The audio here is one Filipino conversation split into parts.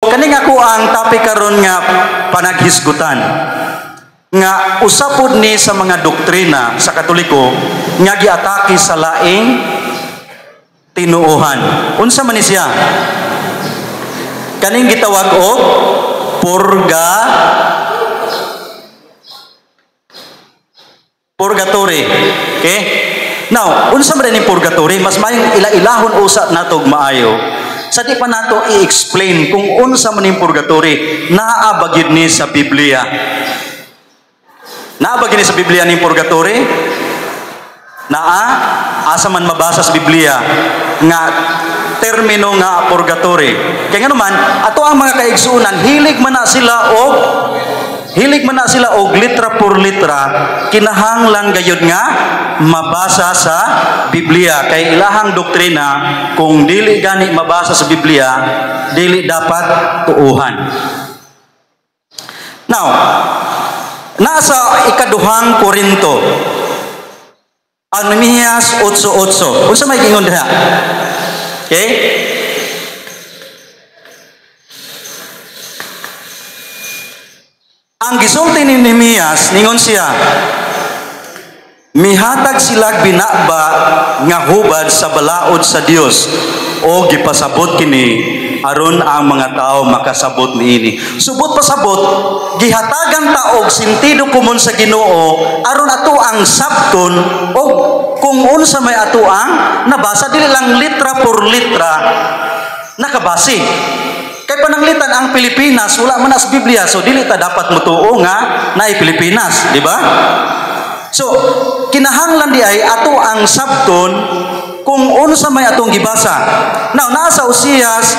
kaning ako ang topic karon nga panaghisgutan. Nga usapod ni sa mga doktrina sa Katoliko nga giatake sa laing tinuohan. Unsa man ni siya? Kaning gitawag og purgatory. Okay? Now, unsa man ni purgatory? Mas mayong ila-ilahon usa natog maayo. Sa di pa nato i-explain kung unsa man ni purgatory, naa ba gyud ni sa Biblia? Naa ba gyud ni sa Biblia ni purgatory? Naa asa man mabasa sa Biblia nga termino nga purgatory. Kaya nga naman, ato ang mga kaigsuunan, hilig man na sila og litra por litra, kinahanglan gayud nga mabasa sa Biblia. Kay ilahang doktrina, kung dili gani mabasa sa Biblia, dili dapat tuuhan. Now, nasa ikaduhang Korinto, Nehemias 8:8. Unsa may gingon diha? Okay? Ang gisulti ni Nehemias, ningon siya, mihatag silag binaba nga hubad sa balaod sa Dios o gipasabot kini aron ang mga tao makasabot niini. Subot pasabot, gihatagan ta og sentido komon sa Ginoo aron ato ang sabton o kung unsa may ato ang nabasa, dili lang litra por litra nakabasi. Kay pananglitan ang Pilipinas wala man sa Biblia, so dili ta dapat mutuo nga naay Pilipinas, di ba? So kinahanglan di ay ato ang sabton kung unsa may atong gibasa. Now nasa Usias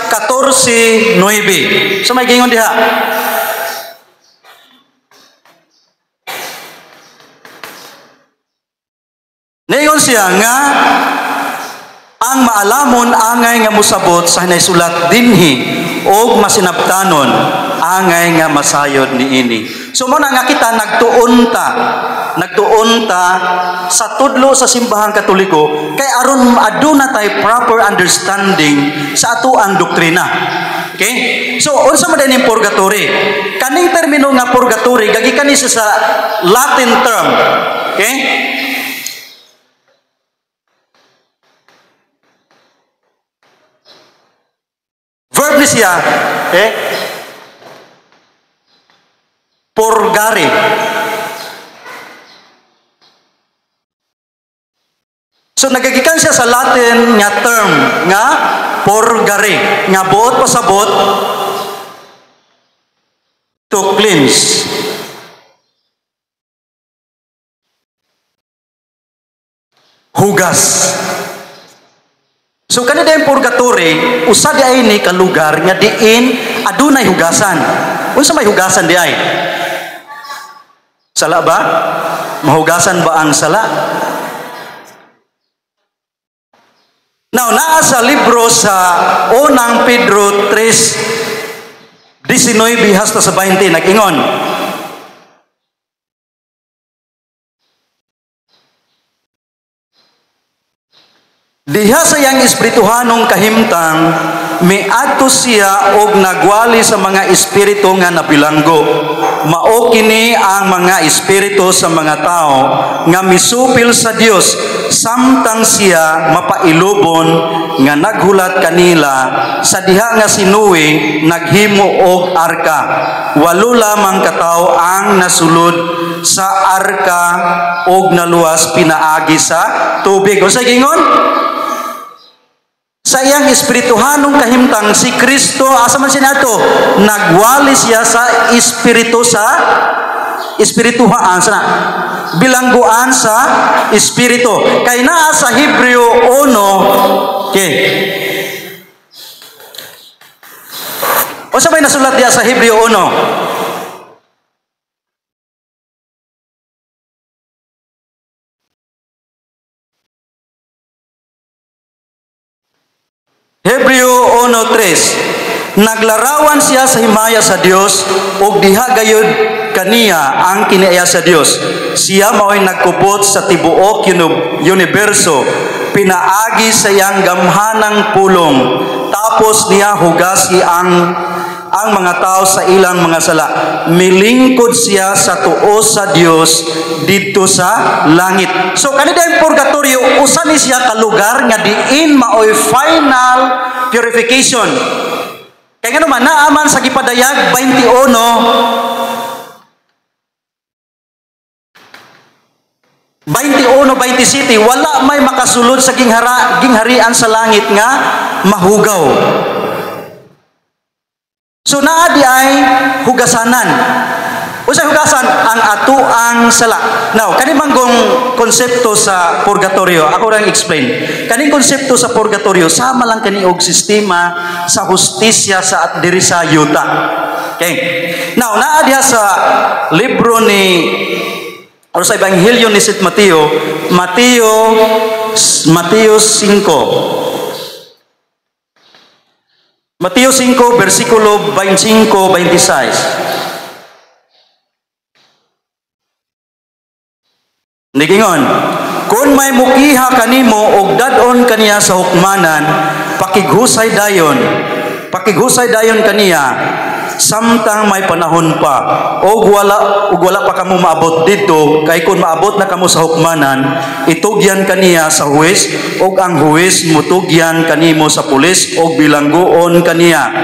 14:9. So may gingon diha. Ningon siya nga ang maalamon angay nga musabot sa naisulat dinhi og masinabtanon angay nga masayod niini. So mo na nga kita nagtuon ta sa tudlo sa simbahang Katoliko kay aron aduna tay proper understanding sa ato ang doktrina. Okay? So unsa man din purgatory? Kaning termino nga purgatory gagikan ni sa Latin term. Okay? Verb ni siya, purgare. So nagagikan siya sa Latin nga term nga purgare, nga buot pasabot to cleanse. Hugas. So kanina yung purgatory, usa di ay ni kalugar nga diin adunay hugasan. Unsa may hugasan di ay? Sala ba? Mahugasan ba ang sala? Now, naa sa libro sa unang Pedro 3:19 hasta sa 20 nag-ingon. Diha sa yang espirituhanong kahimtang, miadto siya og nagwali sa mga espiritu nga nabilanggo. Mao kini ang mga espiritu sa mga tao nga misupil sa Dios samtang siya mapailubon nga naghulat kanila sa diha nga sinuwi naghimo og arka. 8 lamang katawo ang nasulod sa arka og naluwas pinaagi sa tubig. O sa gingon? Sa iyang espirituhanong kahimtang si Kristo, asa man siya nato? Nagwali siya sa espirituhaan sa bilangguan sa espiritu. Kay naa sa Hebreo 1, okay. O sabay nasulat diya sa Hebreo 1. Hebreo 1:3. Naglarawan siya sa himaya sa Dios ug diha gayud kaniya ang kiniaya sa Dios. Siya mao'y nagkubot sa tibuok universo, pinaagi sa iyang gamhanang pulong. Tapos niya hugasi ang ang mga tao sa ilang mga sala. Milingkod siya sa tuo sa Dios didto sa langit. So kanida yung purgatorio, usa ni siya ka lugar nga diin maoy final purification. Kaya nga naman, naaman sa gipadayag 21-27, wala may makasulod sa gingharian sa langit nga mahugaw. So naadi ay hugasanan. Usay hugasan ang atuang sala. Now, kani manggong konsepto sa purgatorio, ako lang explain. Kaning konsepto sa purgatorio sama lang kani og sistema sa hustisya sa diri sa yuta. Okay. Now, naa diha sa libro ni o sa Ebanghelyo ni St. Mateo 5. Mateo 5, versikulo 25-26. Nigingon, kung may mukiha kanimo og dadon kaniya sa hukmanan, pakighusay dayon kaniya, samtang may panahon pa, og wala pa kamo maabot dito, kay kung maabot na kamo sa hukmanan, itugyan kaniya sa huwes, og ang huwes mutugyan kanimo sa pulis, og bilangguon kaniya,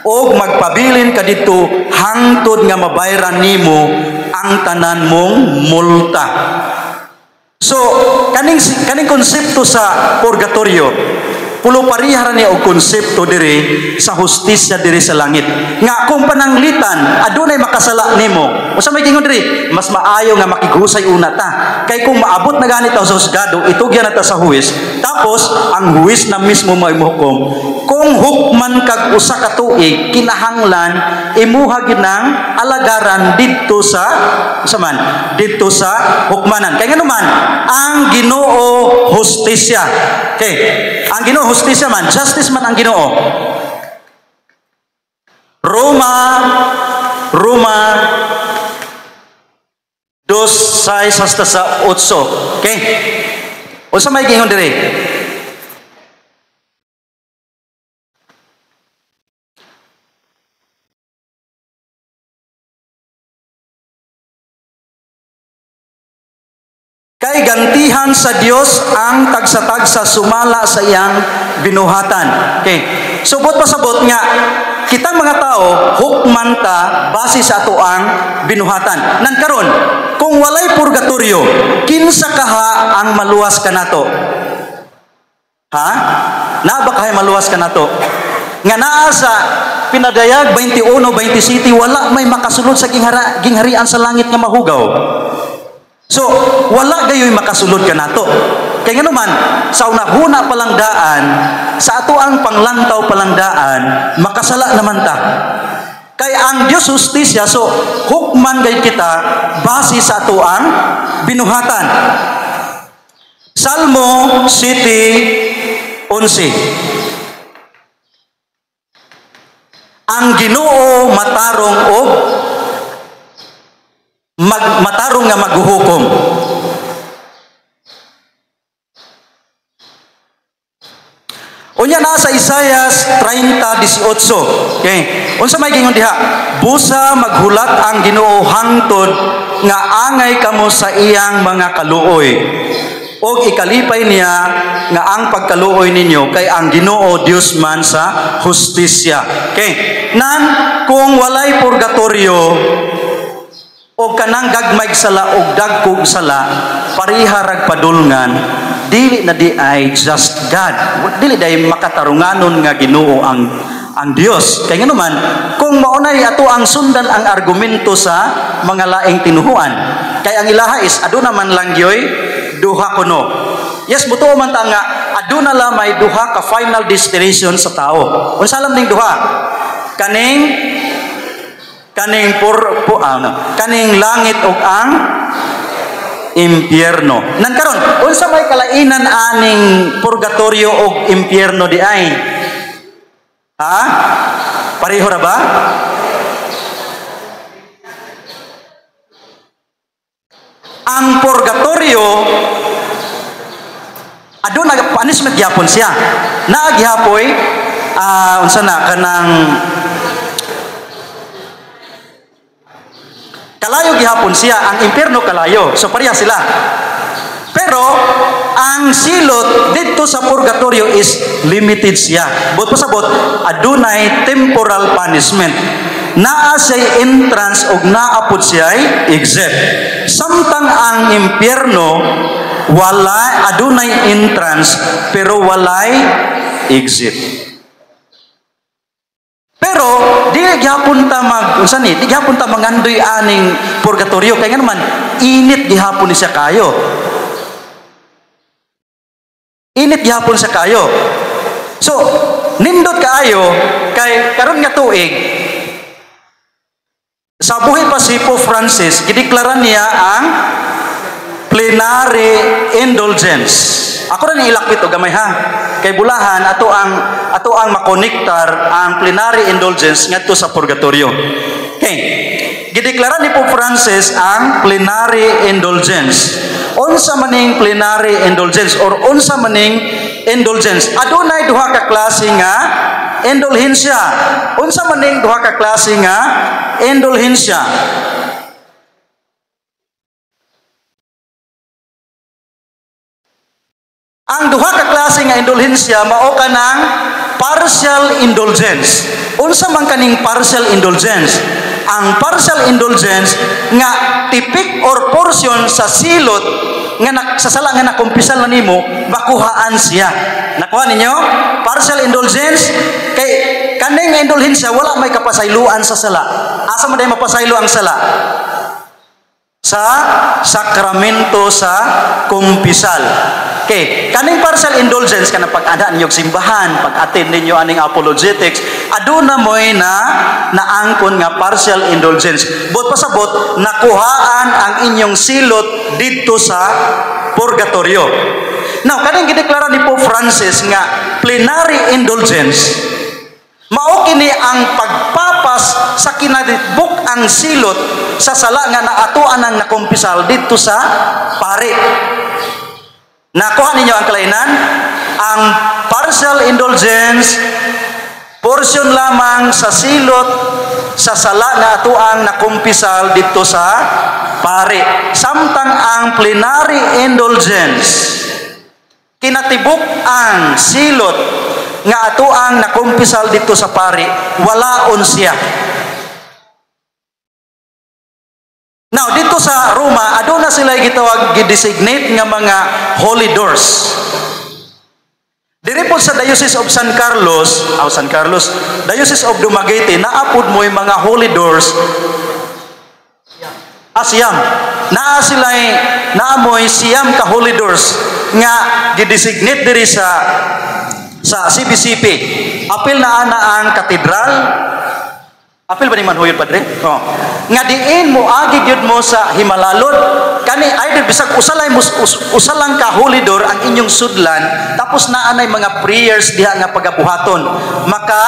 og magpabilin ka dito hangtod nga mabayran nimo ang tanan mong multa. So kaning konsepto sa purgatorio, pulo parihara ni og konsepto diri sa hustisya diri sa langit. Nga kung pananglitan adunay makasala nimo, usa may gingon diri, mas maayo nga makigusay una ta. Kay kung maabot na ganit sa husgado, itugyan na ta sa huwes, tapos ang huwes na mismo may muhukom. Kung hukman kag usa ka tuig, kinahanglan imuha ginang alagaran didto sa hukmanan. Kay nganuman ang Ginoo hustisya. Okay. Ang Ginoo hustisya man, justice man ang Ginoo. Roma 2:6-8. Okay? Unsa may gingon diri? Kay gantihan sa Dios ang tagsa-tagsa sumala sa iyang binuhatan. Okay. Subot pasabot nga kitang mga tao hukman ta base sa atoang binuhatan. Nan karon, kung walay purgatorio, kinsa kaha ang maluwas kanato? Ha? Na ba kay maluwas kanato? Nga naa sa pinadayag 21-27, wala may makasulod sa gingharian sa langit nga mahugaw. So, wala gayoy makasulod ka nato. Kaya nga naman, sa unahuna palang daan, sa ato ang panglantaw palang daan, makasala naman ta. Kaya ang Diyos hustisya, so, hukman gay kita, base sa ato ang binuhatan. Salmo 7:11. Ang Ginoo matarong og matarong nga maghuhukom. Unya na sa Isaias 30:18. Okay. Unsa may gingon diha? Busa maghulat ang Ginoo hangtod nga angay kamo sa iyang mga kaluoy. Og ikalipay niya nga ang pagkaluoy ninyo kay ang Ginoo Dios man sa hustisya. Okay. Nan kung walay purgatorio o kanang gagmay sala o dagkog sala, pariharag padulngan, dili na di ay just God. Dili day makatarunganon nga Ginoo ang Dios. Kaya nga naman, kung maunay ato ang sundan ang argumento sa mga laing tinuhuan, kay ang ilaha is aduna man lang gyoy duha kuno. Yes, buto man ta nga aduna la may duha ka final destination sa tao. Unsa lam ning duha? Kaning langit ug ang impyerno. Nan karon, unsa may kalainan aning purgatorio ug impyerno di ay? Ha? Pareho ra ba? Ang purgatorio aduna punishment gyapon siya. Naagihapoy unsa na kanang siya, ang impyerno kalayo. So pareha sila. Pero ang silot dito sa purgatorio is limited siya. But pasabot, adunay temporal punishment. Naa siya'y entrance o naapod siya'y exit. Samtang ang impyerno adunay entrance pero walay exit. Pero di gihapon ta di gihapon ta mangandoy aning purgatorio kay nga naman init gihapon ni siya kayo. Init gihapon siya kayo. So, nindot kaayo kay karon nga tuig sa buhay pa si Pope Francis, gideklara niya ang plenary indulgence. Ako rin ilakbit o gamay ha. Kay bulahan ato ang makonektar ang plenary indulgence ngadto sa purgatorio. Okay. Gideklara ni Pope Francis ang plenary indulgence. Unsa maning plenary indulgence or unsa maning indulgence? Adunay duha ka klase nga indulhensya. Unsa maning duha ka klase nga indulhensya? Ang duha ka klase nga indulhensya mao kanang partial indulgence. Unsa man kaning partial indulgence? Ang partial indulgence nga tipik or portion sa silot nga sa sala nga nakumpisal na nimo makuhaan siya. Nakuha ninyo? Partial indulgence kay kaning indulhensya wala may kapasayloan sa sala. Asa man day mapasaylo ang sala? Sa sakramento sa kumpisal. Okay, kaning partial indulgence kana pag-ada ninyo simbahan, pag-attend ninyo aning apologetics, aduna moy naangkon nga partial indulgence. But pasabot nakuhaan ang inyong silot didto sa purgatorio. Now, kaning gideklara ni Pope Francis nga plenary indulgence, mao kini ang pagpapas sa kinadibuk ang silot sa sala nga naatuan ang nakumpisal didto sa pare. Nakuha ninyo ang kalainan? Ang partial indulgence, portion lamang sa silot sa sala nga atuang nakumpisal dito sa pare. Samtang ang plenary indulgence, kinatibuk ang silot nga atuang nakumpisal dito sa pare, walaon siya. Now, dito sa Roma, aduna sila gitawag gidesignate nga mga holy doors. Diri po sa Diocese of San Carlos, Diocese of Dumaguete, naapod mo yung mga holy doors. Siyam. Naamoy siyam ka holy doors nga gidesignate diri sa CBCP. Apil na ana ang katedral. Apil ba ni manhuyod padre? Oh. Nga diin mo agi gyud mo sa himalalod kani either bisag usalang ka holy door ang inyong sudlan tapos naa nay mga prayers diha nga pagabuhaton maka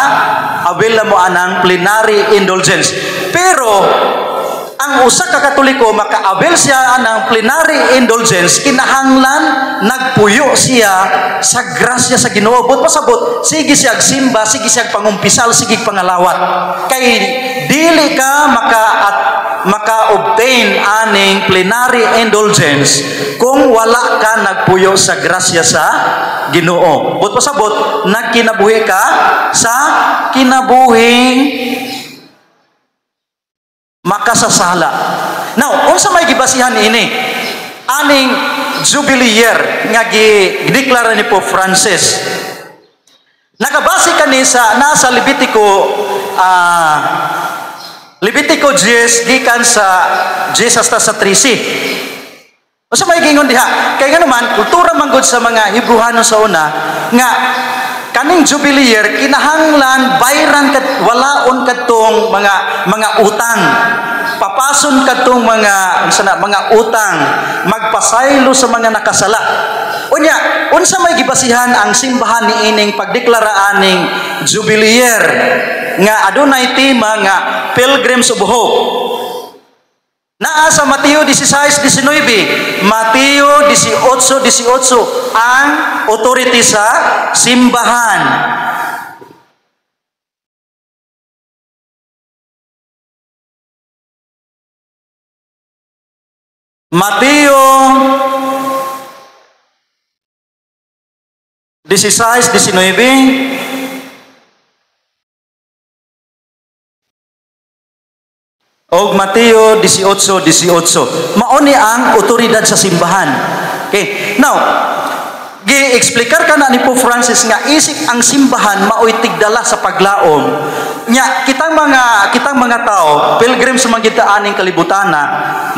avail mo anang plenary indulgence. Pero ang usa ka Katoliko maka-avail siya ng plenary indulgence kinahanglan nagpuyo siya sa grasya sa Ginoo. But pasabot sige siya simba, sige siya pangumpisal, sige pangalawat. Kay dili ka maka-obtain aning plenary indulgence kung wala ka nagpuyo sa grasya sa Ginoo. But pasabot nagkinabuhi ka sa kinabuhing makasasala. Now, unsa may gibasihan ini? Aning Jubilee year nga gideklara ni Pope Francis. Nakabase kani sa nasa Levitico 10 gikan sa 10 hasta sa 13. Unsa may gingon diha? Kay nga naman kultura man gud sa mga Hebreano sa una nga kaning Jubilee year kinahanglan bayran kat walaon kadtong mga utang. Papason kadtong mga utang, magpasaylo sa mga nakasala. Unya, unsa may gibasihan ang simbahan niining pagdeklara aning Jubilee year nga adunay tema nga Pilgrims of Hope. Naa sa Mateo 16:19, Mateo 18:18 ang authority sa simbahan. Mateo 16:19. Og Mateo 18:18. Mao ni ang otoridad sa simbahan. Okay. Now, gi-explicar ka na ni Pope Francis nga isip ang simbahan mao'y tigdala sa paglaom. Nya kitang mga tao, pilgrims sa mangyud aning kalibutana,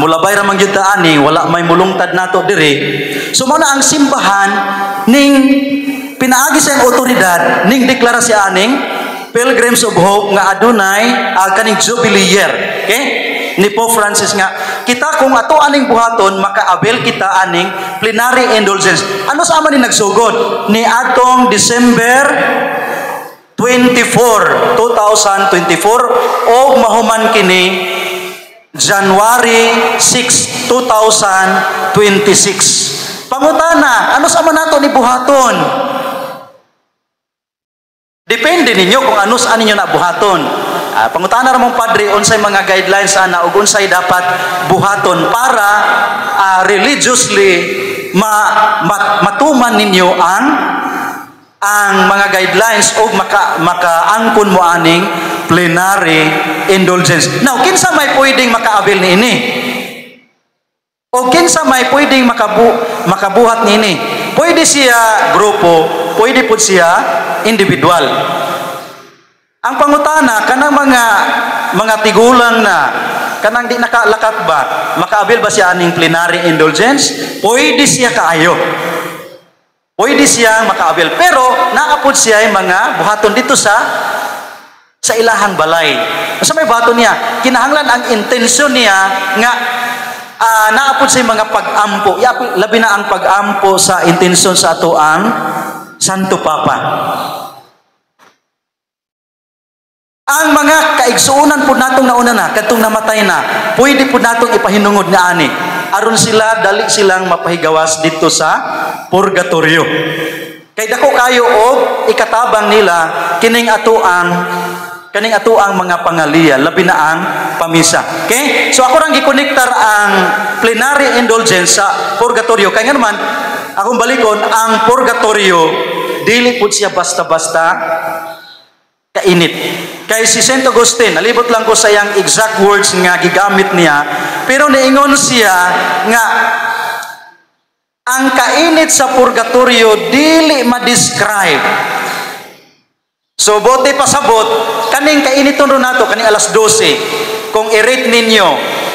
mulabay ra mangyud ani, wala may mulungtad nato diri. So mao na ang simbahan ning pinaagi sa otoridad ning deklara si aning Pilgrims of Hope nga adunay kaning jubilee year. Okay? Ni Pope Francis nga kita kung ato aning buhaton makaabel kita aning plenary indulgence. Ano sa man ni nagsugod ni atong December 24, 2024 o mahuman kini January 6, 2026. Pangutana, ano sa man nato ni buhaton? Depende ninyo kung ano saan ninyo na buhaton. Pangutana ramong padre, unsay mga guidelines ana ug unsay dapat buhaton para religiously matuman ninyo ang mga guidelines o makaangkon mo aning plenary indulgence. Now, kinsa may pwedeng makaabil niini? O kinsa may pwedeng makabuhat niini? Pwede siya grupo, pwede po siya individual. Ang pangutana kanang mga tigulang na kanang di nakalakat ba, makaabil ba siya aning plenary indulgence? Pwede siya kaayo. Pwede siya makaabil. Pero naapod siya ay mga buhaton dito sa ilahang balay. Sa may buhaton niya, kinahanglan ang intensyon niya nga naapod siya mga pag-ampo. Labi na ang pag-ampo sa intensyon sa ato ang Santo Papa. Ang mga kaigsuunan po natong nauna na, katong namatay na, pwede po natong ipahinungod nga ani. Aron sila, dali silang mapahigawas dito sa purgatorio. Kay dako kayo o ikatabang nila, kining ato ang mga pangaliya, labi na ang pamisa. Okay? So ako rang gikonektar ang plenary indulgence sa purgatorio. Kaya nga naman, akong balikon, ang purgatorio, dili po siya basta-basta kainit. Kay si St. Augustine, nalibot lang ko sa iyang exact words nga gigamit niya, pero niingon siya nga ang kainit sa purgatorio dili ma-describe. So bote pasabot, kaning kainiton ron nato, kaning alas 12, kung i-rate ninyo,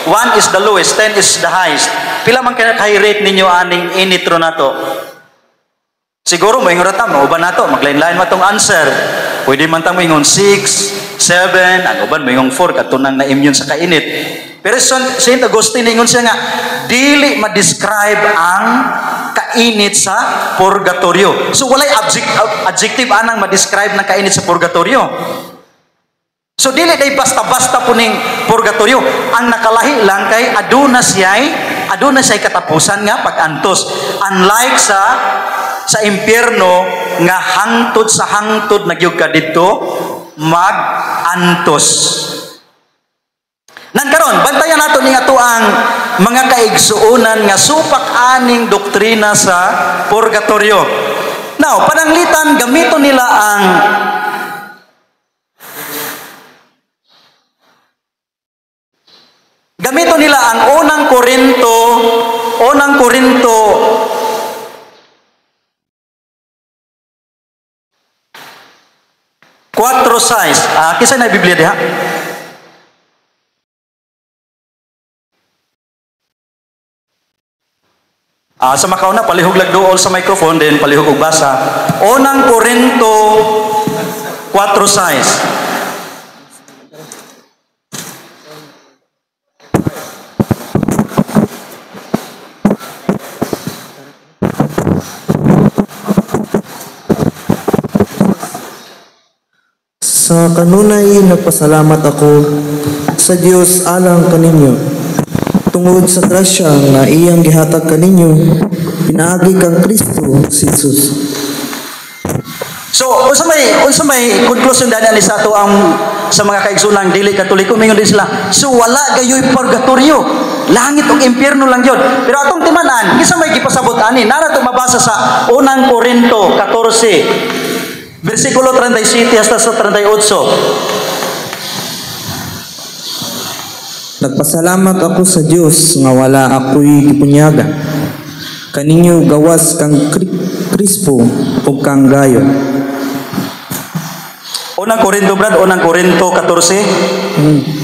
1 is the lowest, 10 is the highest. Pila man kaya-rate ninyo aning init ron nato? Siguro mo ingon rata, mauban nato, maglain-lain matong answer. Pwede man tang moingon 6, 7, ang uban moingon 4 katunang na-immune sa kainit. Pero St. Augustine ingon siya nga dili ma-describe ang kainit sa purgatorio. So walay adjective anang ma-describe ng kainit sa purgatorio. So dili day basta-basta po ning purgatorio. Ang nakalahi lang kay aduna siya'y katapusan nga pag-antos. Unlike sa impyerno nga hangtod sa hangtod nagyug ka dito mag-antos. Nangkaron, bantayan nato ning ato ang mga kaigsuonan nga supak aning doktrina sa purgatorio. Now, pananglitan gamito nila ang unang Korinto 4:6. Kisa na Biblia diha? Sa makauna, palihog lagdool sa microphone, then palihog og basa. Unang Korinto 4:6. Sa kanunay nagpasalamat ako sa Dios alang kaninyo tungod sa grasya nga iyang gihatag kaninyo pinaagi kang Kristo Jesus. So, unsa may conclusion dali ni sa mga kaigsunan dili katoliko mingon din sila. So wala gayoy purgatorio. langit ug impyerno lang yun. Pero atong timanan, isa may gipasabot ani, nara to mabasa sa unang Korinto 14, versikulo 37 hasta sa 38. Nagpasalamat ako sa Dios nga wala ako'y gipunyaga. Kaninyo gawas kang Krispo ug kang Gayo. Unang Korinto, Brad, unang Korinto 14.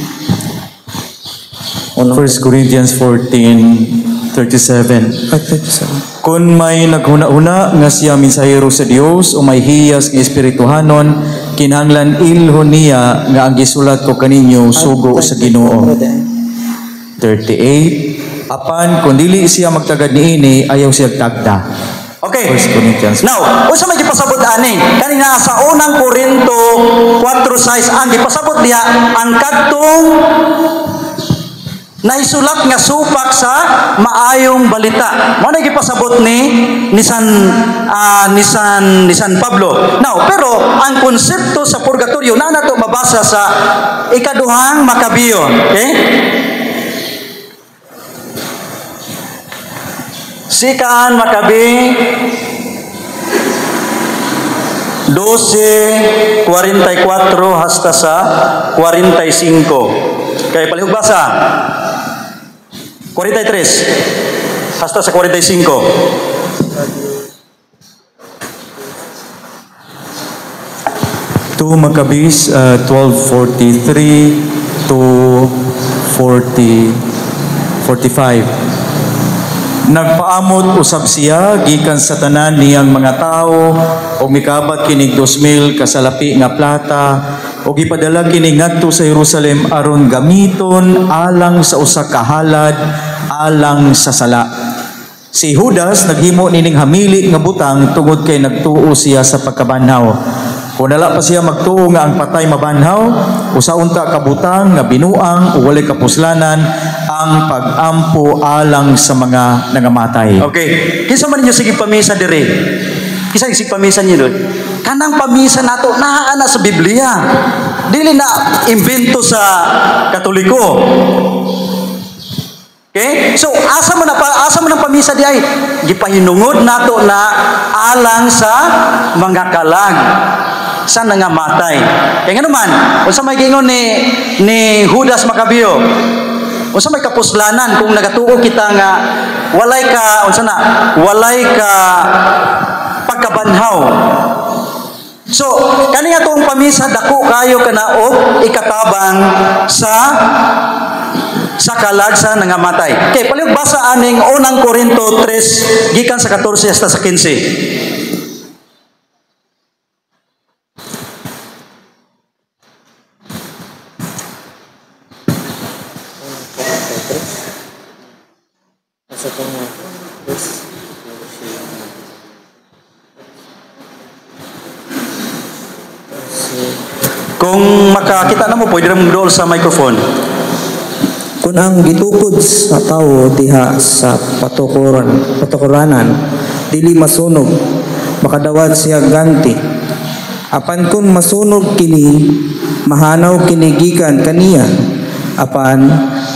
1 Corinthians 14:37. Kung may naghuna-huna nga siya mensahero sa Dios o may hiyas nga espirituhanon, kinahanglan ilhon niya nga ang gisulat ko kaninyo sugo sa Ginoo. 38. Apan kung dili siya magtagad niini, ayaw siya tagda. Okay. 1 Corinthians. Now, unsa may gipasabot ani? Kanina sa unang Korinto 4:6 ang gipasabot diha ang kadtong naisulat nga supak sa maayong balita. Mao na gipasabot ni San Pablo. Now, pero ang konsepto sa purgatorio na nato mabasa sa ikaduhang Makabiyo. Okay? Sikaan Makabi 12:44 hasta sa 45. Kaya palihog basa. 43 hasta sa 45. 2 Maccabees 12:43 to 45. Nagpaamot usab siya gikan sa tanan niyang mga tao o mikabat kinig 2,000 kasalapi nga plata o gipadala kini ngadto sa Jerusalem aron gamiton alang sa usa ka halad alang sa sala. Si Judas naghimo nining hamili nga butang tungod kay nagtuo siya sa pagkabanhaw. Kung nala pa siya magtuo nga ang patay mabanhaw, usaunta ka butang nga binuang o walay kapuslanan ang pag-ampo alang sa mga nangamatay. Okay. Kinsa man ninyo sige pamisa dire? Kinsa sige pamisa niyo doon? Kanang pamisa nato naa na sa Biblia. Dili na imbento sa Katoliko. Okay? So asa man ang pamisa di ay gipahinungod nato na alang sa mga kalag sa nangamatay. Kaya nga naman, unsa may gingon ni Judas Macabeo, unsa may kapuslanan kung nagatuo kita nga walay ka pagkabanhaw. So, kani nga tong pamisa dako kayo kana og ikatabang sa kalag sa nangamatay. Okay, palihog basa aning unang Korinto 3 gikan sa 14 hasta sa 15. Kung makakita na mo, pwede na mong sa microphone. Kung ang gitukod sa tao diha sa patukuranan, dili masunog, makadawat siya ganti. Apan kung masunog kini, mahanaw kinigikan kaniya. Apan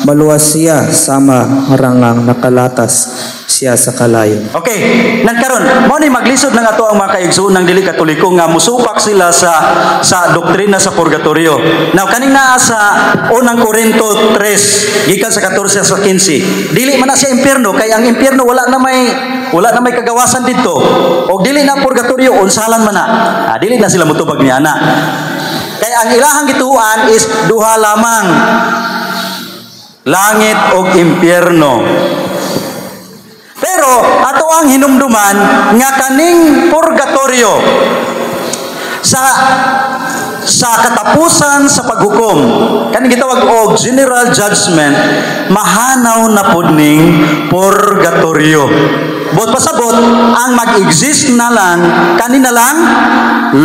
maluwas siya sama harangang nakalatas siya sa kalayo. Okay, nagkaron mo ni maglisod ng ato ang mga kaigsuon ng dili Katoliko nga musupak sila sa doktrina sa purgatorio. Now kanina sa unang Korinto 3 gikan sa 14 sa 15, dili man na siya impierno kay ang impierno wala na may kagawasan dito. O dili na purgatorio unsalan man na. Dili na sila mutubag ni ana. Kay ang ilahang gituan is duha lamang. Langit o impyerno. Pero ato ang hinumduman nga kaning purgatorio sa katapusan sa paghukom, kaning gitawag og general judgment, mahanaw na pud ning purgatorio. Bot pasabot ang mag-exist na lang kanina lang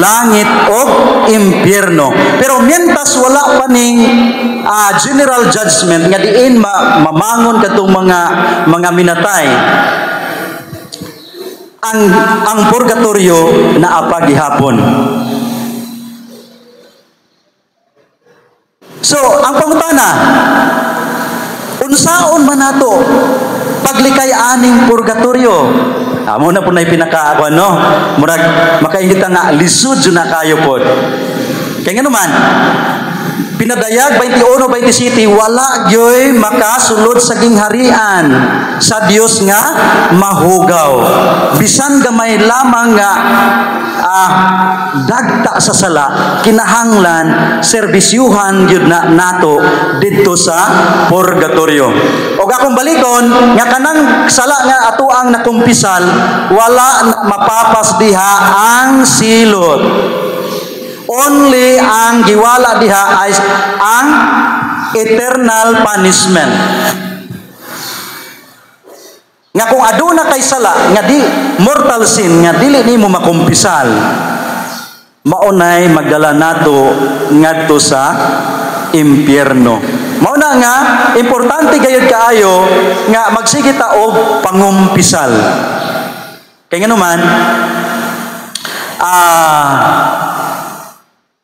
langit o impyerno. Pero mientras wala pa ning general judgment nga diin mamangon katong mga minatay, ang purgatorio naa pa gihapon. So, ang pangutana, unsa unsaon man nato paglikay aning purgatorio. Amo na po na pinaka no, murag makaingit nga lisod jud na kayo pod. Kaya nga naman, pinadayag 21-27, wala gyoy makasulod sa gingharian sa Dios nga mahugaw. Bisan gamay lamang nga dagta sa sala, kinahanglan serbisyuhan gyud na nato didto sa purgatorio. Og akong balikon nga kanang sala nga atuang nakumpisal, wala mapapas diha ang silot. Only ang giwala diha ay ang eternal punishment. Nga kung aduna kay sala nga di mortal sin nga dili nimo makumpisal, maunay magdala nato ngadto sa impyerno. Mao na nga importante gayud kaayo nga magsige ta og pangumpisal. Kay nganuman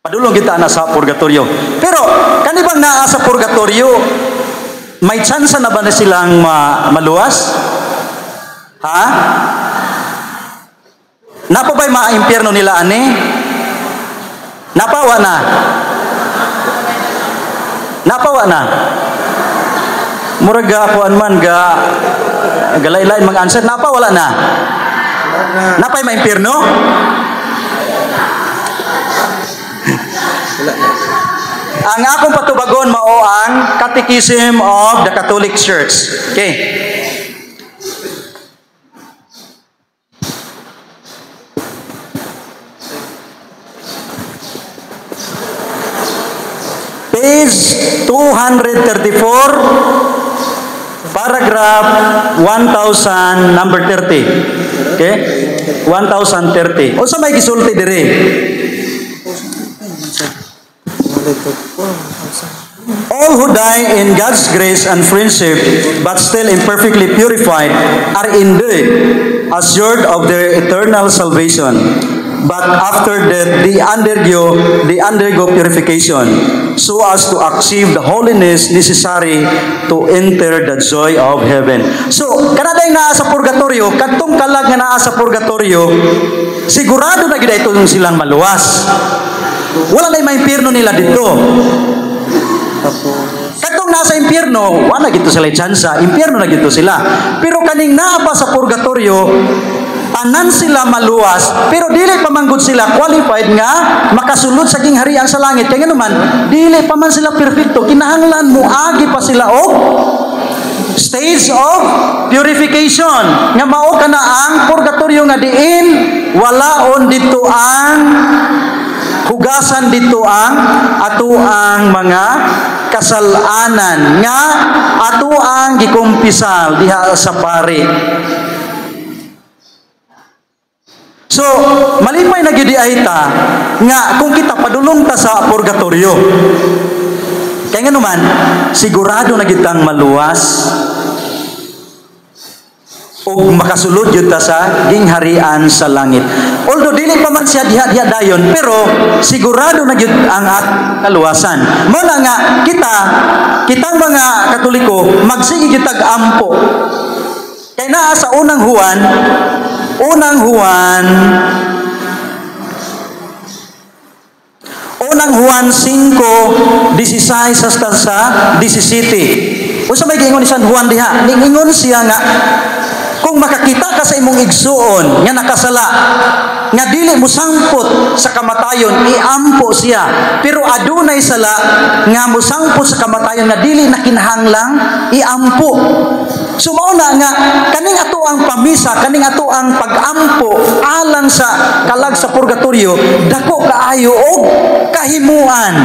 padulong kita na sa purgatorio. Pero kani bang naa sa purgatorio, may chance na ba na silang maluwas? Ha? Napa ba'y ma-impyerno nila ani? Napawa na? Napawa na? Murag kuan man galay-lain mga answer, napa wala na? Napay ma-impyerno? Ang akong patubagon mao ang Catechism of the Catholic Church. Okay. Page 234, paragraph 1000, number 30. Okay? 1030. O sa may gisulti dire? All who die in God's grace and friendship but still imperfectly purified are indeed assured of their eternal salvation. But after death, they undergo purification so as to achieve the holiness necessary to enter the joy of heaven. So, kanaday naa sa purgatorio, kadtong kalag nga naa sa purgatorio, sigurado na gid ito silang maluwas. Wala na maimpyerno nila dito. Katong nasa impyerno, wala gito sila tsansa, impyerno na gito sila. Pero kaning naa pa sa purgatorio, tanan sila maluwas, pero dili pa man gud sila qualified nga makasulod sa gingharian sa langit. Kaya naman, dili pa man sila perfecto, kinahanglan muagi pa sila og stage of purification. Nga mao kana ang purgatorio nga diin walaon dito ang hugasan dito ang atuang mga kasalanan nga atuang gikumpisal diha sa pari. So, malipay na gyud ay ta nga kung kita padulong ta sa purgatorio. Kaya nga naman, sigurado na kitang maluwas o makasulod yun ta sa gingharian sa langit. Although dili pa man siya diha dayon, pero sigurado na yun ang kaluwasan. Muna nga kitang mga Katoliko magsige kitag ampo. Kaya naa sa unang Juan 5:16 hasta sa 17. Usa may giingon ni San Juan diha, ningon siya nga kung makakita ka sa imong igsuon nga nakasala, nga dili mo sangpot sa kamatayon, iampo siya. Pero adunay sala nga mo sangpot sa kamatayon nga dili na kinahanglang iampo. So mao na nga kaning ato ang pamisa, kaning ato ang pagampo alang sa kalag sa purgatorio, dako kaayo og kahimuan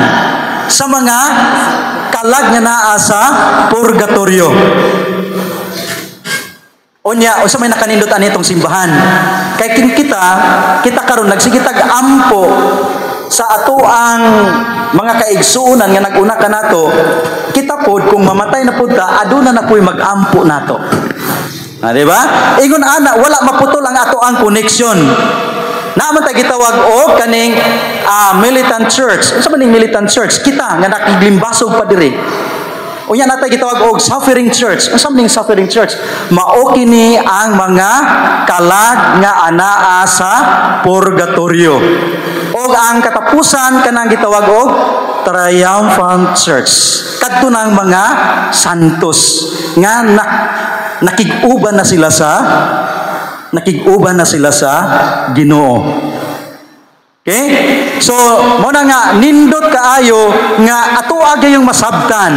sa mga kalag nga naa sa purgatorio. Onya, o sa may nakanindutan itong simbahan. Kay kita karon nagsigitag ampo sa ato ang mga kaigsuunan nga naguna ka nato, kita pod kung mamatay na pud ta, aduna na po'y magampo nato. Di ba? Ingon ana, wala maputol ang ato ang connection. Naman tayo gitawag o kaning militant church. Sa maning militant church, kita nga nakiglimbasog pa diri. Unya natay gitawag og suffering church. Unsa man ning suffering church? Mao kini ang mga kalag nga anaa sa purgatorio. Og ang katapusan kanang gitawag og triumphant church. Kadto ng mga santos nga nakig-uban na sila sa Ginoo. Okay? So, mo na nga nindot kaayo nga ato yung masabtan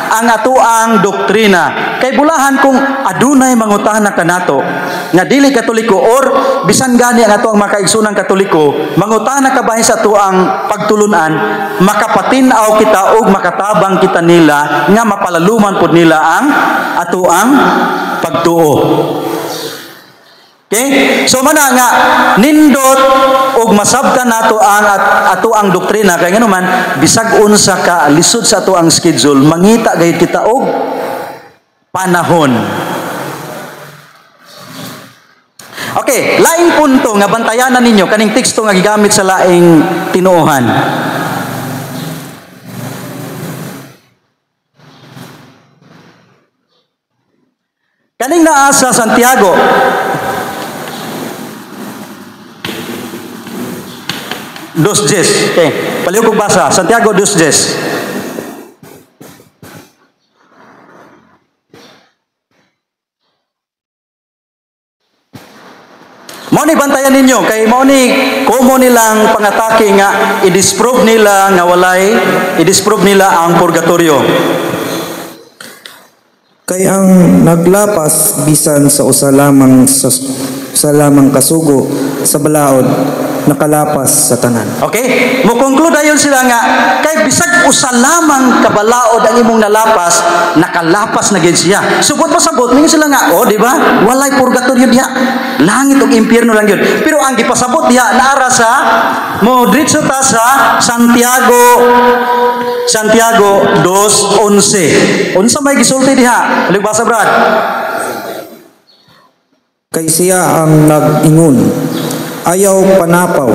ang atoang doktrina. Kay bulahan kung adunay mangutana kanato nga dili Katoliko or bisan gani ang atoang makaigsunang Katoliko, mangutana ka bahin sa atoang pagtulunan, makapatin-aw kita og makatabang kita nila nga mapalaluman pud nila ang atoang pagtuo. Okay? So mana nga nindot og masabtan nato ang ato ang doktrina kay ngano man bisag unsa ka lisod sa ato ang schedule mangita gayud kita og panahon. Okay, laing punto nga bantayanan ninyo kaning teksto nga gigamit sa laing tinuohan. Kaning naa sa Santiago 2:10. Okay. Palihog kong basa. Santiago 2:10. Mao ni bantayan ninyo kay mao ni komo nilang pangatake nga i-disprove nila ang purgatorio. Kay ang naglapas bisan sa usa lamang kasugo sa balaod nakalapas sa tanan. Okay? Mo conclude ayon sila nga kay bisag usa lamang kabalaod ang imong nalapas, nakalapas na gid siya. Subot pa sabot mingon sila nga, oh, di ba? Walay purgatorio diha. Langit ug impierno lang yun. Pero ang gipasabot diha naara sa mo diretso ta sa Santiago 2:11. Unsa may gisulti diha? Basa Brad. Kay siya ang nag-ingon, ayaw panapaw,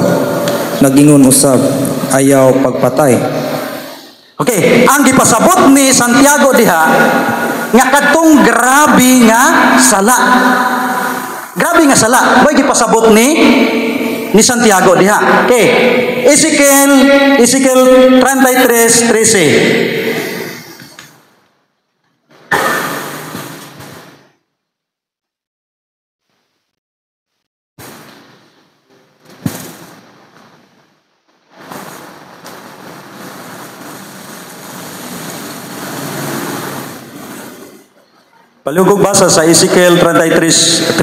nag-ingon usab, ayaw pagpatay. Okay, ang gipasabot ni Santiago diha nga kadtong grabe nga sala. Grabe nga sala. May gipasabot ni Santiago diha. Okay. Ezekiel 33:13. Palihog basa sa Ezekiel 33:13.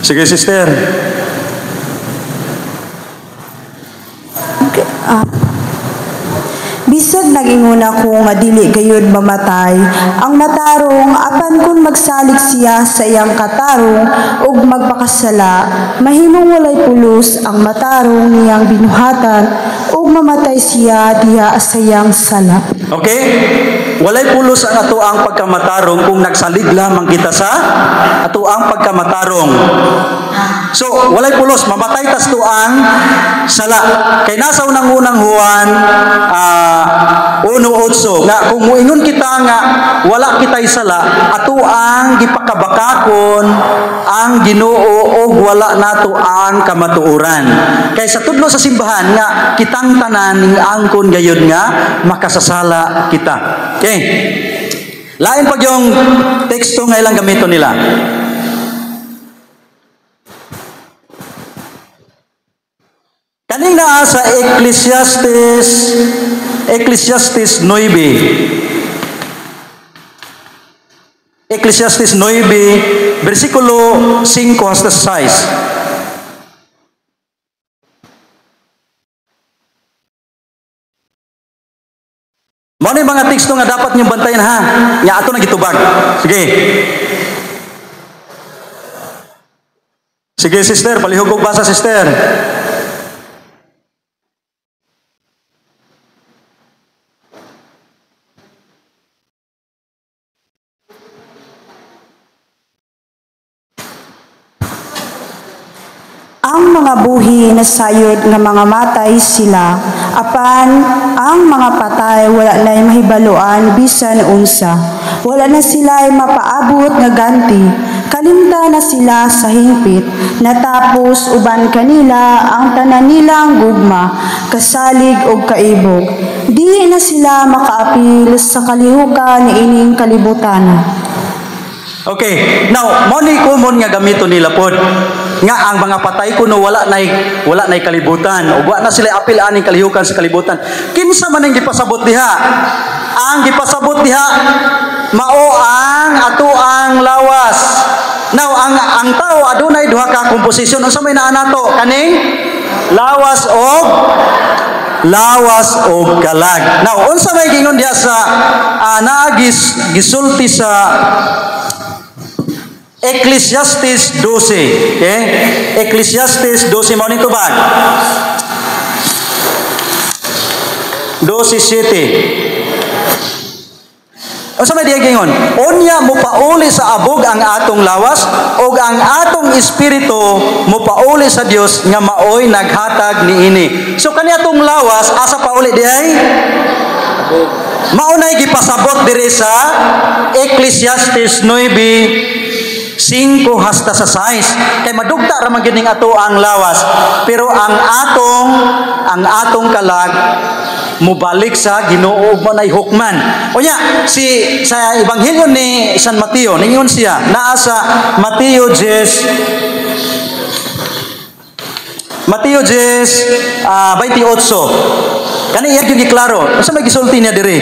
Sige, sister. Okay. Bisag nag-ingon ako nga dili gayud mamatay ang matarong apan kung magsalig siya sa iyang katarong ug magpakasala mahimong walay pulos ang matarong niyang binuhatan ug mamatay siya diha sa iyang sala. Okay? Walay pulos ang ato ang pagkamatarong kung nagsalig lamang kita sa ato ang pagkamatarong. So, walay pulos, mamatay tas tuang sala. Kay nasa unang-unang Juan 1:8 nga kung muingon kita nga wala kitay sala, ato ang gipakabakakon ang Ginoo og wala nato ang kamatuoran. Kay sa tudlo sa simbahan nga kitang tanan ning angkon gayud nga makasasala kita. Okay. Lain pag yung teksto nga ilang gamiton nila. Kaning naa sa Ecclesiastes 9. Ecclesiastes 9, versikulo 5 hasta 6. Mao ni mga teksto nga dapat niyong bantayan ha. Ya ato na gitubag. Sige. Sige sister, palihog og basa sister. ang mga buhi na sayod nga mga matay sila, apan ang mga patay wala na'y mahibaluan bisan unsa. Wala na sila mapaabot nga ganti. Kalimta na sila sa hingpit, natapos uban kanila ang tanan nilang gugma, kasalig o kaibog. Di na sila makaapil sa kalihukan ni ining kalibutan. Okay, now, mo ni common nga gamito nila pod. Nga ang mga patay kuno wala nay kalibutan ug wa na sila apil aning kalihukan sa kalibutan. Kinsa man ang gipasabot diha? Ang gipasabot diha mao ang atoang lawas. Now, ang tao adunay duha ka komposisyon. Unsa may naa nato? Kaning lawas o kalag. Now, unsa may gingon diha sa gisulti sa Ecclesiastes 12. Okay? Ecclesiastes 12 mo nito ba? 12:7. Unsa may diha gingon? Unya mo pauli sa abog ang atong lawas ug ang atong espiritu mo pauli sa Dios nga maoy naghatag niini. So kani atong lawas asa pauli diay? Maunay gipasabot diri sa Ecclesiastes 9:5 hasta sa 6 kay madugta ra man gining ato ang lawas, pero ang atong kalag mubalik sa Ginoo mo nay hukman. Unya sa ebanghelyo ni San Mateo ningon siya naa sa Mateo 28. Kani iya gyud giklaro. Unsa may gisulti niya diri?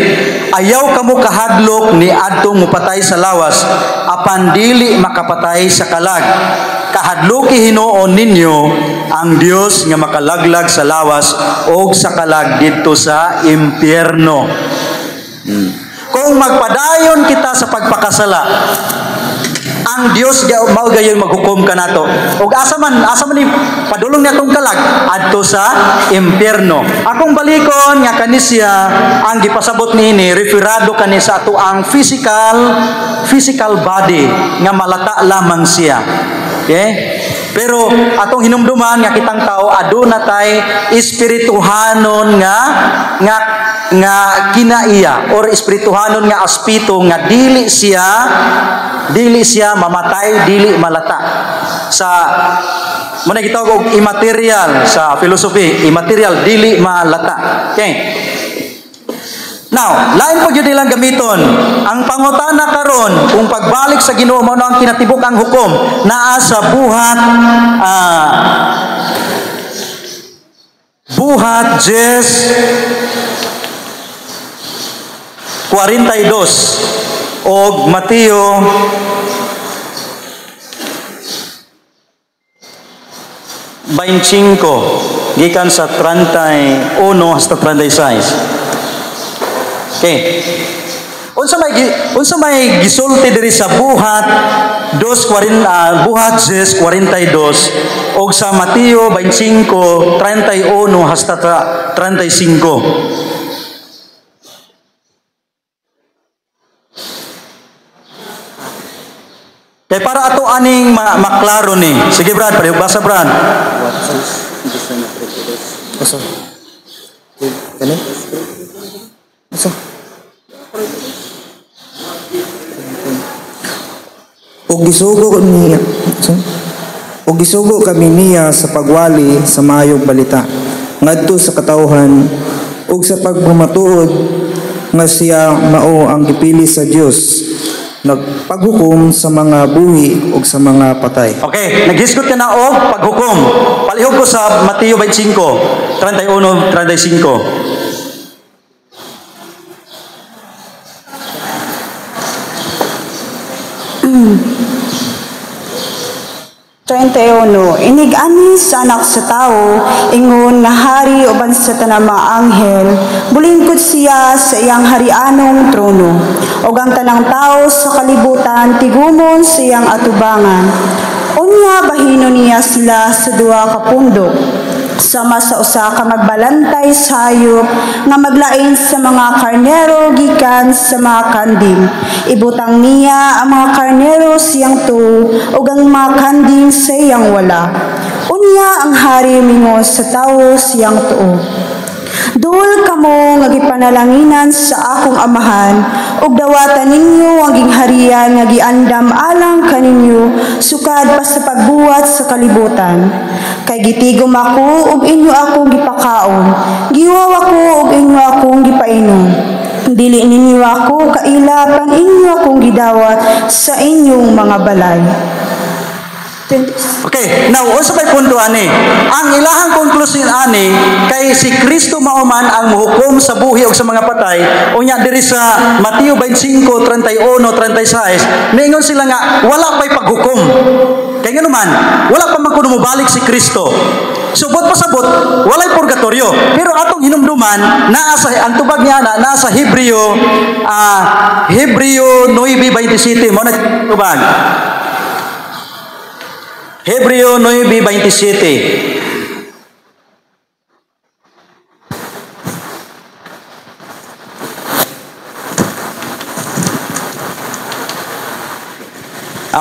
Ayaw kamo kahadlok ni adtong mupatay sa lawas apan dili makapatay sa kalag. Kahadloki hinuon ninyo ang Dios nga makalaglag sa lawas o sa kalag didto sa impyerno. Kung magpadayon kita sa pagpakasala, ang Dios mao gayon maghukom kanato. Ug asa man ni padulong niya tong kalag adto sa impyerno. Akong balikon nga kanisya ang gipasabot niini referado kani sa ato ang physical body nga malata lamang siya. Okay? Pero atong hinumduman nga kitang tao aduna tay espirituhanon nga kinaiya or espirituhanon nga aspito nga dili siya mamatay, dili malata. Sa muna gitawag og immaterial sa philosophy, immaterial dili malata. Okay? Now, lain po yun nilang gamiton. Ang pangutana karon kung pagbalik sa Ginoo mo ang kinatibuk ang hukom naa sa buhat 10:42 og Mateo 25 gikan sa 31 hasta 36. Okay. Unsa may gisulti diri sa buhat 10:42 og sa Mateo 25:31 hasta 35. Kaya para ato aning maklaro ni. Sige Brad, basa Brad. Asa? Kani? Asa? Og gisugo kami niya sa pagwali sa maayong balita ngadto sa katawhan ug sa pagmamatuod nga siya mao ang gipili sa Dios nagpaghukom sa mga buhi ug sa mga patay. Okay, naghisgot ka na og paghukom. Palihog ko sa Mateo 25:31-35. 31. Inig-ani sa anak sa tao, ingon nga hari uban sa tanang mga anghel, bulingkod siya sa iyang harianong trono. O ang tanang tao sa kalibutan, tigumon sa iyang atubangan. Unya bahino niya sila sa duha ka pundok. sama sa usa ka magbalantay sa hayop nga maglain sa mga karnero gikan sa mga kanding. Ibutang niya ang mga karnero siyang tuo ug ang mga kanding sa iyang wala. Unya ang hari mingo sa tawo siyang tuo. Duol kamo nga gipanalanginan sa akong amahan ug dawatan ninyo ang gingharian nga giandam alang kaninyo sukad pa sa pagbuhat sa kalibutan. Kay gitigom ako ug inyo akong gipakaon, giwaw ako ug inyo akong gipainom. Dili ninyo ako kailapan inyo akong gidawat sa inyong mga balay. Okay, now unsa pay punto ani? Ang ilahang konklusyon ani kay si Kristo mao man ang muhukom sa buhi ug sa mga patay. Unya diri sa Mateo 25:31, 36, niingon sila nga wala pay paghukom. Kay ngano man, wala pa man kuno mobalik si Kristo. Subot pasabot, walay purgatorio. Pero atong hinumduman naa sa ang tubag niya naa sa Hebreo 9:27 mo na tubag. Hebreo 9:27.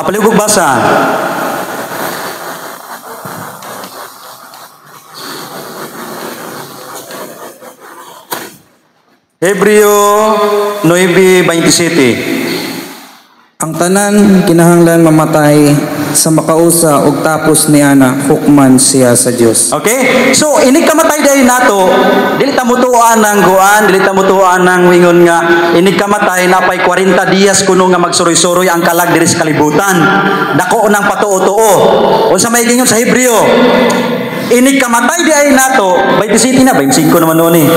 Palihog basa. Hebreo 9:27. Ang tanan kinahanglan mamatay sa makausa ug tapos niya na hukman siya sa Dios. Okay? So, inig kamatay dahil nato, dili ta mutuan ng guan, dili ta mutuan ng wingon nga, inig kamatay na pay 40 diyas kuno nga magsuroy-suroy ang kalag diri sa kalibutan. Dako nang patuo-tuo. Unsa may gingon sa Hebreo? Inig kamatay dahil nato, 27 na, 25 naman noon eh.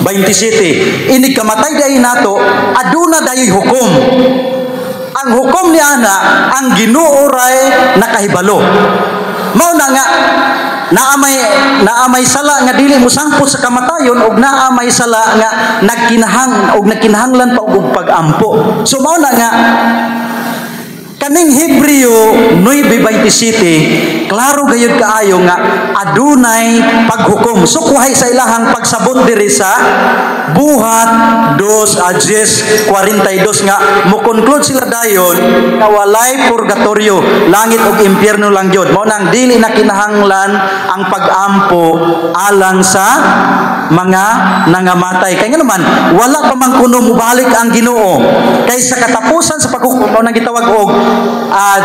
27. Inig kamatay dahil nato, aduna dayoy hukom. Ang hukom ni ana ang Ginoo ray nakahibalo. Mao na nga naamay sala nga dili mo sangpot sa kamatayon ug naamay sala nga nagkinahanglan pa og pagampo. So mao na nga kaning Hebreo 9:27 klaro gayud kaayo nga adunay paghukom. So kuhay sa ilahang pagsabot diri sa buhat 2:42 nga mo-conclude sila dayon na walay purgatorio, langit ug impyerno lang gyud. Mao nang dili na kinahanglan ang pagampo alang sa mga nangamatay. Kay nga naman wala pa man kuno mobalik ang Ginoo. Kay sa katapusan sa paghukom mao nang gitawag og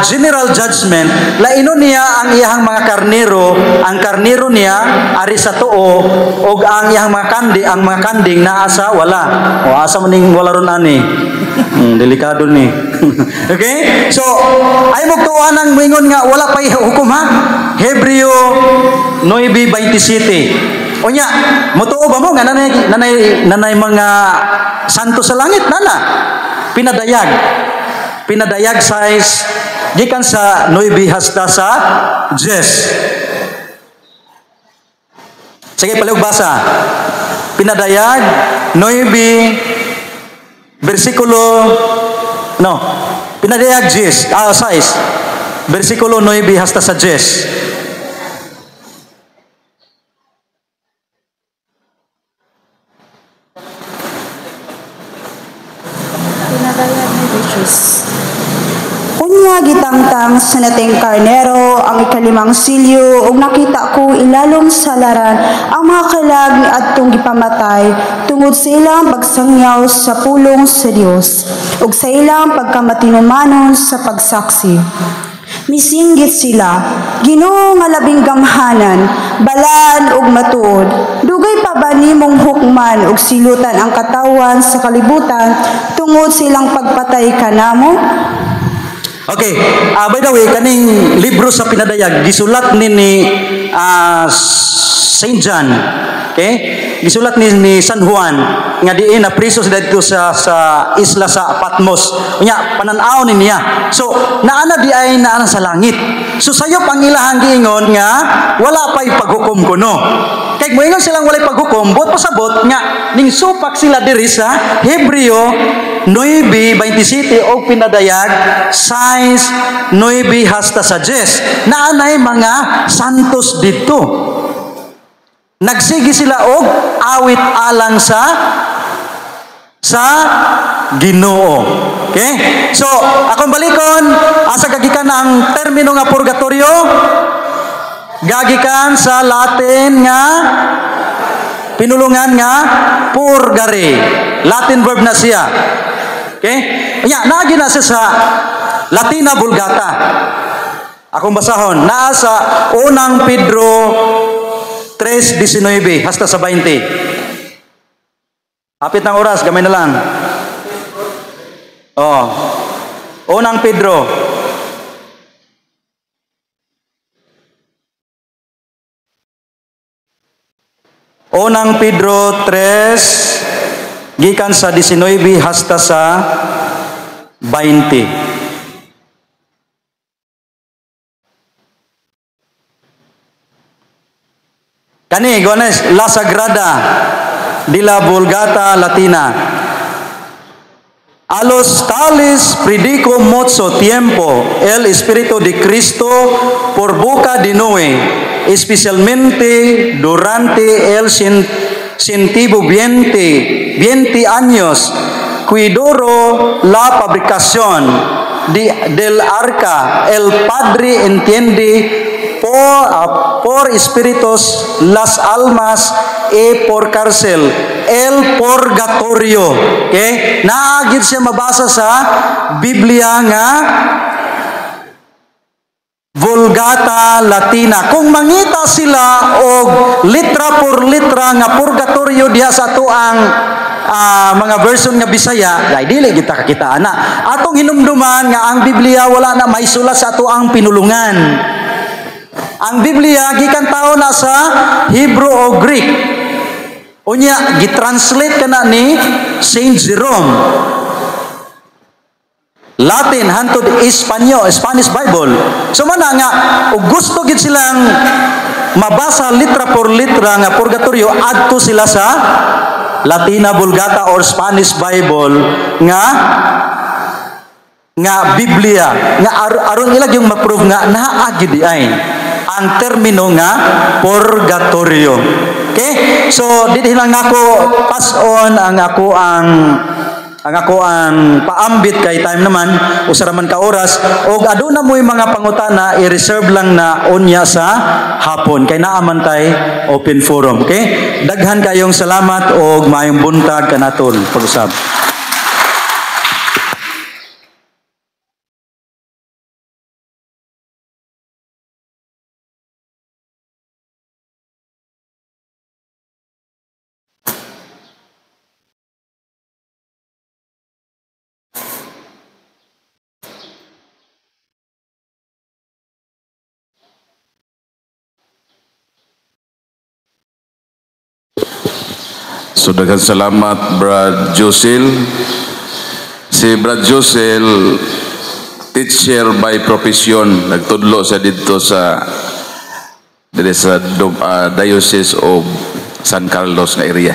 general judgment, laino niya ang iyang mga karnero, ang karnero niya ari sa tuo og ang iyang mga kanding naa sa wala. O asa man ning wala ron ani. Delikado ni. Okay? So, ay magtuan ang mingon nga wala pa hukom ha. Hebreo 9:27. Onya, motuo ba mo nga nanay mga santo sa langit nana? Pinadayag size gikan sa 9 hasta sa 10. Sige, palihog basa. Pinadayag 9 versikulo pinadayag 10 size versikulo 9 hasta sa 10. Unya gitangtang sa nating karnero ang ikalimang silyo ug nakita ko ilalom sa laran ang mga kalag ni adtong gipamatay tungod sa ilang pagsangyaw sa pulong sa Dios ug sa ilang pagkamatinumanon sa pagsaksi. Misinggit sila, Ginoo nga labing gamhanan, balaan ug matuod. Dugay pa ba nimong hukman ug silutan ang katawan sa kalibutan tungod sa ilang pagpatay kanamo? Okay, by the way, kaning libro sa pinadayag gisulat ni Saint John. Okay? Gisulat ni San Juan nga diin na priso sila dito sa isla sa Patmos. Unya panan-aw niya. So, naana di ay naana sa langit. So sayop ang ilahang giingon nga wala pay paghukom kuno. Kay moingon silang walay paghukom, buot pasabot nga ning supak sila diri sa Hebreo 9:27 og pinadayag size 9 hasta sa 10. Naanay mga santos dito. Nagsigi sila og awit alang sa Ginoo. Okay? So, akong balikon, asa gagikan ang termino nga purgatorio? Gagikan sa Latin nga pinulungan nga purgare. Latin verb na siya. Okay? Nya, naagi na siya sa Latina Vulgata. Akong basahon, naa sa unang Pedro 3:19 hasta sa 20. Hapit ng oras, gamay na lang. Oh. Unang Pedro. Unang Pedro 3, gikan sa 19 hasta sa 20. Kani, Gones, La Sagrada de la Vulgata Latina. A los tales predico mucho tiempo el Espíritu de Cristo por boca de Noé, especialmente durante el 120 años, cuidó la fabricación del arca. El Padre entiende por espíritus las almas y por cárcel el purgatorio. Okay? Naagid siya mabasa sa Biblia nga Vulgata Latina. Kung mangita sila og litra por litra nga purgatorio diha sa tuang mga version nga Bisaya, ay dili kita kakita ana. Atong hinumduman nga ang Biblia wala na maisulat sa tuang pinulungan. Ang Biblia gikan tawo na sa Hebrew o Greek. Unya gitranslate kana ni Saint Jerome. Latin hantod Spanish Bible. So mana nga ug gusto gid silang mabasa litra por litra nga purgatorio, adto sila sa Latina Vulgata or Spanish Bible nga Biblia nga aron ilag yung ma-prove nga naa gid ay ang termino nga purgatorio. Okay? So dili lang nako pass on ang ako ang paambit kay time naman usara man ka oras og aduna moy mga pangutana i-reserve lang na unya sa hapon kay naa man tay open forum. Okay? Daghan kayong salamat og maayong buntag kanaton pag-usab. So daghang salamat Brad Josel. Si Brad Josel teacher by profession, nagtudlo sa dito sa Diocese of San Carlos na area.